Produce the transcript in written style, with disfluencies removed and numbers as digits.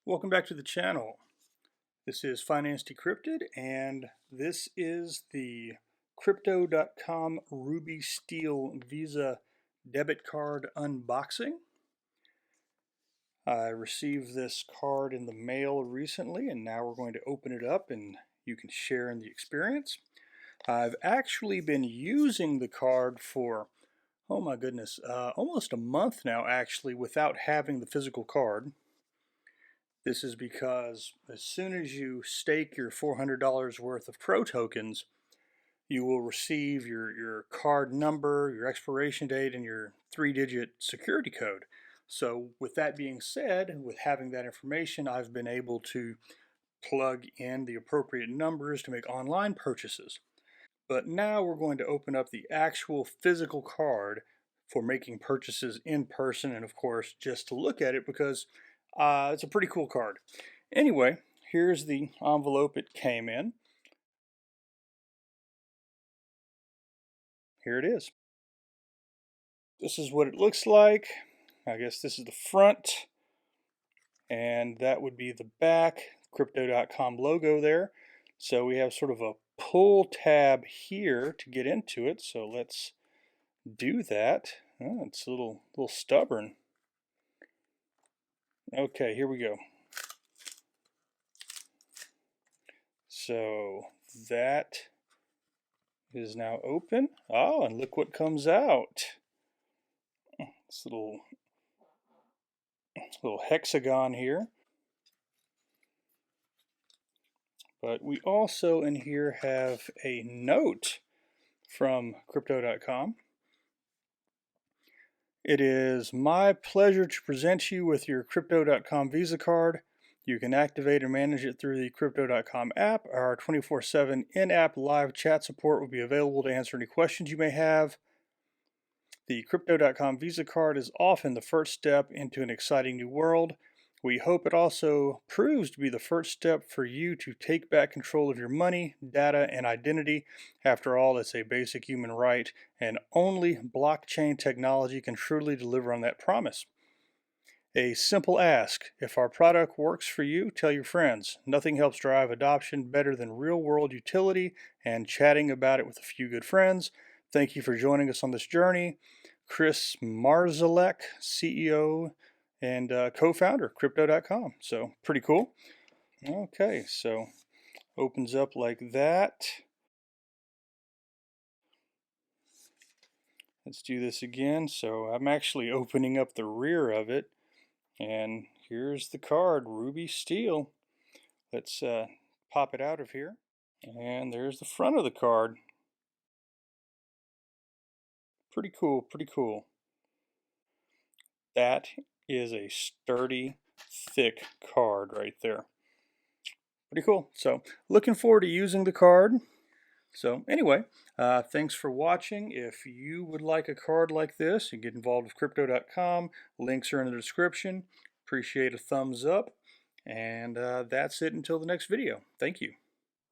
Welcome back to the channel. This is Finance Decrypted, and this is the Crypto.com Ruby Steel Visa debit card unboxing. I received this card in the mail recently, and now we're going to open it up and you can share in the experience. I've actually been using the card for, oh my goodness, almost a month now actually without having the physical card. This is because as soon as you stake your $400 worth of Pro tokens, you will receive your card number, your expiration date, and your 3-digit security code. So with that being said, with having that information, I've been able to plug in the appropriate numbers to make online purchases. But now we're going to open up the actual physical card for making purchases in person, and of course just to look at it because it's a pretty cool card. Anyway, here's the envelope it came in. Here it is. This is what it looks like. I guess this is the front, and that would be the back. Crypto.com logo there. So we have sort of a pull tab here to get into it. So let's do that. Oh, it's a little stubborn. Okay, here we go. So that is now open. Oh, and look what comes out. This little hexagon here. But we also in here have a note from Crypto.com. It is my pleasure to present you with your Crypto.com Visa card. You can activate and manage it through the Crypto.com app. Our 24/7 in-app live chat support will be available to answer any questions you may have. The Crypto.com Visa card is often the first step into an exciting new world. We hope it also proves to be the first step for you to take back control of your money, data, and identity. After all, it's a basic human right, and only blockchain technology can truly deliver on that promise. A simple ask: if our product works for you, tell your friends. Nothing helps drive adoption better than real-world utility and chatting about it with a few good friends. Thank you for joining us on this journey. Chris Marszalek, CEO and co-founder, Crypto.com. So pretty cool. Okay, so opens up like that. Let's do this again. So I'm actually opening up the rear of it, and here's the card, Ruby Steel. Let's pop it out of here, and there's the front of the card. Pretty cool, pretty cool. That is a sturdy, thick card right there. Pretty cool. So looking forward to using the card. So anyway, thanks for watching. If you would like a card like this, you can get involved with Crypto.com. Links are in the description. Appreciate a thumbs up. And that's it until the next video. Thank you.